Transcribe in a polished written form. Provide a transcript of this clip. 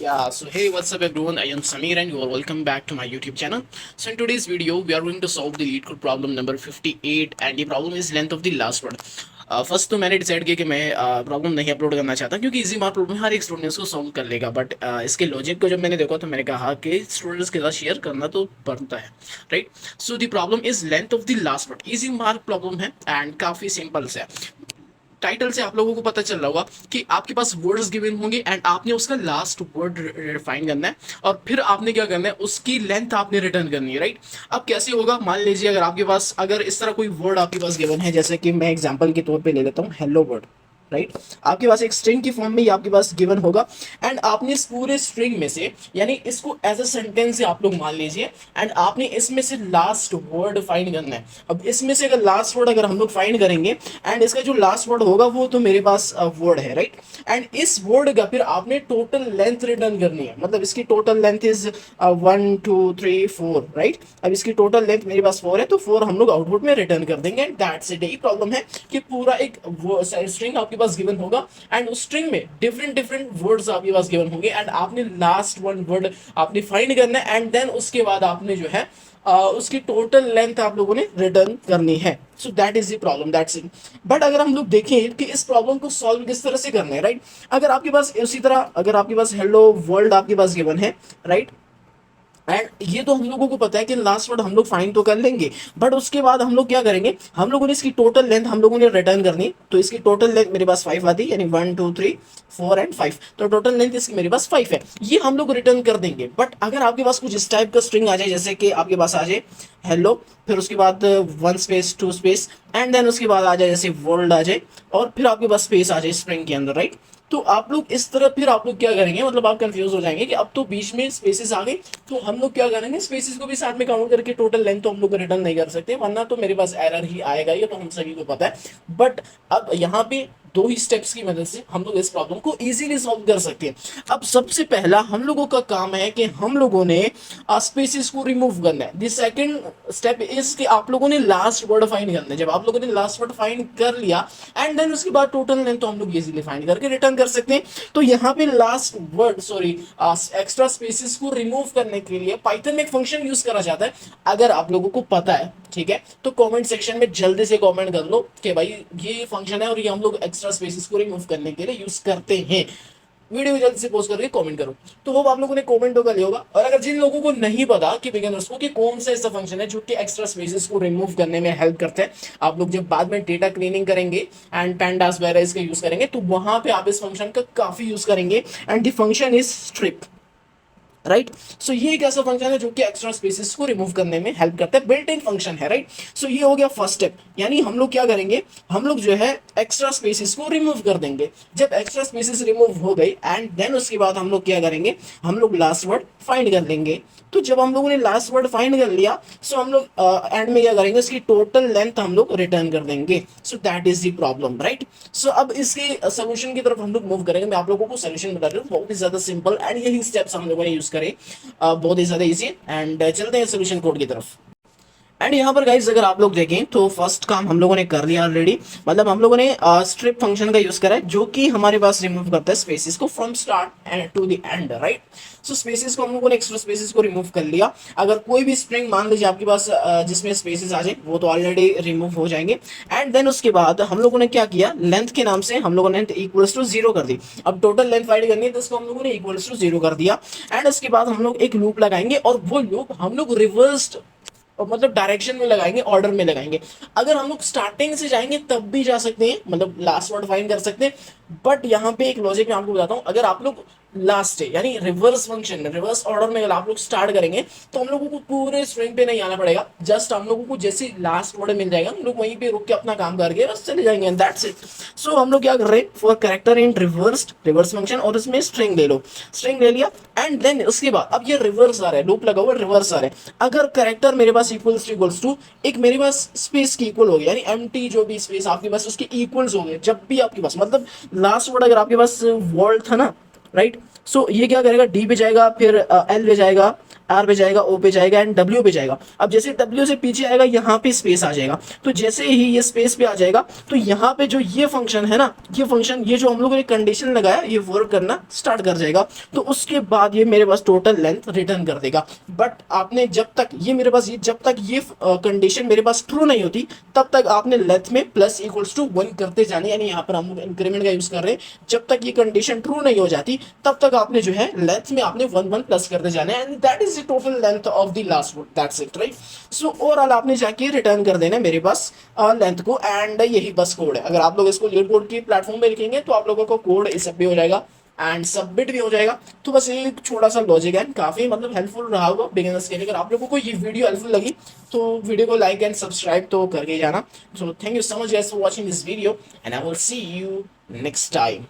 Yeah, so hey, what's up everyone? I am Samir and you are welcome back to my YouTube channel. So in today's video, we are going to solve the lead code problem number 58 and the problem is length of the last word. First तो मैंने decide किया कि मैं problem नहीं upload करना चाहता क्योंकि easy mark problem हर एक स्टूडेंट इसको सॉल्व कर लेगा बट इसके लॉजिक को जब मैंने देखा तो मैंने कहा कि स्टूडेंट्स के साथ शेयर करना तो बनता है right. So the problem is length of the last word. Easy mark problem है एंड काफ़ी सिंपल से है. टाइटल से आप लोगों को पता चल रहा होगा कि आपके पास वर्ड्स गिवन होंगे एंड आपने उसका लास्ट वर्ड फाइंड करना है और फिर आपने क्या करना है उसकी लेंथ आपने रिटर्न करनी है राइट. अब कैसे होगा, मान लीजिए अगर आपके पास अगर इस तरह कोई वर्ड आपके पास गिवन है, जैसे कि मैं एग्जांपल के तौर पे ले लेता हूँ हेलो वर्ड राइट. आपके पास एक स्ट्रिंग की फॉर्म में ये आपके पास गिवन होगा एंड आपने इस पूरे स्ट्रिंग में से यानी इसको एज अ सेंटेंस से आप लोग मान लीजिए एंड आपने इसमें से लास्ट वर्ड फाइंड करना है. अब इसमें से अगर लास्ट वर्ड अगर हम लोग फाइंड करेंगे एंड इसका जो लास्ट वर्ड होगा वो तो मेरे पास वर्ड है राइट. एंड इस वर्ड का फिर आपने टोटल लेंथ रिटर्न करनी है. मतलब इसकी टोटल लेंथ इज 1 2 3 4 राइट. अब इसकी टोटल लेंथ मेरे पास 4 है तो 4 हम लोग आउटपुट में रिटर्न कर देंगे. That's it. यही प्रॉब्लम है कि पूरा एक स्ट्रिंग आपके पास गिवन होगा एंड उस स्ट्रिंग में डिफरेंट वर्ड्स आपके पास गिवन होंगे एंड आपने लास्ट वन वर्ड आपने फाइंड करना है एंड देन उसके बाद आपने जो है उसकी टोटल लेंथ आप लोगों ने रिटर्न करनी है. सो that is the problem, that's it. But अगर हम लोग देखें कि इस प्रॉब्लम को सॉल्व किस तरह से करना है राइट. अगर आपके पास उसी तरह अगर आपके पास हेलो वर्ल्ड आपके पास गिवन है राइट एंड ये तो हम लोगों को पता है कि लास्ट वर्ड हम लोग फाइंड तो कर लेंगे बट उसके बाद हम लोग क्या करेंगे, हम लोगों ने इसकी टोटल लेंथ हम लोगों ने रिटर्न करनी. तो इसकी टोटल लेंथ मेरे पास 5 आती है यानी 1 2 3 4 एंड 5. तो टोटल लेंथ इसकी मेरे पास 5 है. ये हम लोग रिटर्न कर देंगे. बट अगर आपके पास कुछ इस टाइप का स्ट्रिंग आ जाए जैसे कि आपके पास आ जाए हेलो फिर उसके बाद 1 स्पेस 2 स्पेस एंड देन उसके बाद आ जाए जैसे वर्ल्ड आ जाए और फिर आपके पास स्पेस आ जाए स्ट्रिंग के अंदर राइट. तो आप लोग इस तरह फिर आप लोग क्या करेंगे, मतलब आप कंफ्यूज हो जाएंगे कि अब तो बीच में स्पेसेस आ गई तो हम लोग क्या करेंगे, स्पेसेस को भी साथ में काउंट करके टोटल लेंथ तो हम लोग रिटर्न नहीं कर सकते वरना तो मेरे पास एरर ही आएगा. ये तो हम सभी को पता है. बट अब यहाँ पे 2 ही स्टेप्स की मदद से हम लोग इस प्रॉब्लम को इजीली सॉल्व कर सकते हैं. अब सबसे पहला हम लोगों का काम है कि हम लोगों ने स्पेसेस को रिमूव करना है. द सेकंड स्टेप इज कि आप लोगों ने लास्ट वर्ड फाइंड करना है. जब आप लोगों ने लास्ट वर्ड फाइंड कर लिया एंड देन उसके बाद टोटल लेंथ तो हम लोग इजीली फाइंड करके रिटर्न कर सकते हैं. तो यहाँ पे लास्ट वर्ड एक्स्ट्रा स्पेसेस को रिमूव करने के लिए पाइथन में एक फंक्शन यूज करा जाता है. अगर आप लोगों को पता है ठीक है तो कमेंट सेक्शन में जल्दी से कमेंट कर लो कि भाई ये फंक्शन है और ये हम लोग एक्स्ट्रा स्पेसेस को रिमूव करने के लिए यूज करते हैं. वीडियो जल्दी से पोस्ट करके कमेंट करो. तो होप आप लोगों ने कमेंट तो कर लिया होगा. और अगर जिन लोगों को नहीं पता कि बिगिनर्स को कि कौन सा ऐसा फंक्शन है जो कि एक्स्ट्रा स्पेसेस को रिमूव करने में हेल्प करता है, आप लोग जब बाद में डेटा क्लीनिंग करेंगे एंड पैंडास वगैरह इसका यूज करेंगे तो वहां पे आप इस फंक्शन का काफी यूज करेंगे and the function is strip right. So ये एक ऐसा फंक्शन है जो कि एक्स्ट्रा स्पेसेस को रिमूव करने में हेल्प करता है. बिल्ट इन फंक्शन है राइट. सो ये हो गया फर्स्ट स्टेप. यानी हम लोग क्या करेंगे, हम लोग जो है एक्स्ट्रा स्पेसेस को रिमूव कर देंगे. जब एक्स्ट्रा स्पेसेस रिमूव हो गई एंड देन उसके बाद हम लोग क्या करेंगे, हम लोग लास्ट वर्ड फाइंड कर लेंगे. तो जब हम लोगों ने लास्ट वर्ड फाइंड कर लिया सो हम लोग एंड में क्या करेंगे, इसकी टोटल लेंथ हम लोग रिटर्न कर देंगे. So that is the problem right. So अब इसके सोल्यूशन की तरफ हम लोग मूव करेंगे. मैं आप लोगों को सोल्यूशन बता रहा हूँ, बहुत ही ज्यादा सिंपल एंड यही स्टेप्स हम लोगों ने यूज करे, बहुत ही ज्यादा इजी. एंड चलते हैं सोल्यूशन कोड की तरफ. एंड यहाँ पर गाइज अगर आप लोग देखें तो फर्स्ट काम हम लोगों ने कर लिया ऑलरेडी. मतलब हम लोगों ने स्ट्रिप फंक्शन का यूज करा है जो कि हमारे पास रिमूव करता है स्पेसेस को from start to the end right. So spaces को हम लोगों ने एक्स्ट्रा स्पेसेस को रिमूव कर लिया. अगर कोई भी स्ट्रिंग मान लीजिए आपके पास जिसमें स्पेसेस आ जाए वो तो ऑलरेडी रिमूव हो जाएंगे. एंड देन उसके बाद हम लोगों ने क्या किया, लेंथ के नाम से हम लोगों ने लेंथ इक्वल्स टू 0 कर दी. अब टोटल लेंथ फाइंड करनी है तो इसको हम लोगों ने इक्वल्स टू 0 कर दिया. एंड उसके बाद हम लोग एक लूप लगाएंगे और वो लूप हम लोग रिवर्स्ड मतलब डायरेक्शन में लगाएंगे, ऑर्डर में लगाएंगे. अगर हम लोग स्टार्टिंग से जाएंगे तब भी जा सकते हैं, मतलब लास्ट वर्ड फाइंड कर सकते हैं. बट यहाँ पे एक लॉजिक मैं आपको बताता हूँ. अगर आप लोग लास्ट है यानी रिवर्स फंक्शन में रिवर्स ऑर्डर में अगर आप लोग स्टार्ट करेंगे तो हम लोगों को पूरे स्ट्रिंग पे नहीं आना पड़ेगा. जस्ट हम लोगों को जैसे लास्ट वर्ड मिल जाएगा हम लोग वहीं पे रुक के अपना काम करके बस चले जाएंगे. That's it. सो हम लोग क्या कर रहे हैं, for character in reverse function और इसमें स्ट्रिंग ले लो. स्ट्रिंग ले लिया एंड देन उसके बाद अब ये रिवर्स आ रहा है, लूप लगा हुआ रिवर्स आ रहा है. अगर कैरेक्टर मेरे पास इक्वल्स टू एक मेरे पास स्पेस की इक्वल हो गया यानी एम्प्टी जो भी स्पेस आपके पास उसके इक्वल्स हो गए. जब भी आपके पास मतलब लास्ट वर्ड अगर आपके पास वर्ल्ड था ना राइट. सो ये क्या करेगा, डी पे जाएगा फिर एल पे जाएगा आर पे जाएगा, ओ पे जाएगा एंड डब्ल्यू पे जाएगा। अब जैसे डब्ल्यू से पीछे आएगा यहाँ पे स्पेस आ जाएगा, तो जैसे ही ये स्पेस पे आ जाएगा तो यहाँ पे जो ये फंक्शन है ना, ये फंक्शन, ये जो हम लोगों ने कंडीशन लगाया ये वर्क करना स्टार्ट कर जाएगा। तो उसके बाद ये मेरे पास टोटल लेंथ रिटर्न कर देगा। बट आपने जब तक ये मेरे पास जब तक ये कंडीशन मेरे पास ट्रू नहीं होती तब तक आपने लेंथ में प्लस इक्वल्स टू 1 करते जाने, यानी यहाँ पर हम लोग इंक्रीमेंट का यूज कर रहे हैं। जब तक ये कंडीशन ट्रू नहीं हो जाती तब तक आपने जो है लेंथ में आपने 1 प्लस करते जाना है, and that is the total length of the last word, that's it right. So overall आपने जाके रिटर्न कर देना है मेरे पास लेंथ को, एंड यही बस कोड है। अगर आप लोग इसको लीड कोड के प्लेटफॉर्म पे लिखेंगे तो आप लोगों को कोड सब भी हो जाएगा एंड सबमिट भी हो जाएगा। तो बस ये छोटा सा लॉजिक है, काफी मतलब हेल्पफुल रहा होगा बिगिनर्स के लिए। अगर आप लोगों को ये वीडियो हेल्पफुल लगी तो वीडियो को लाइक एंड सब्सक्राइब तो करके जाना। So thank you so much guys for watching this video and I will see you next time.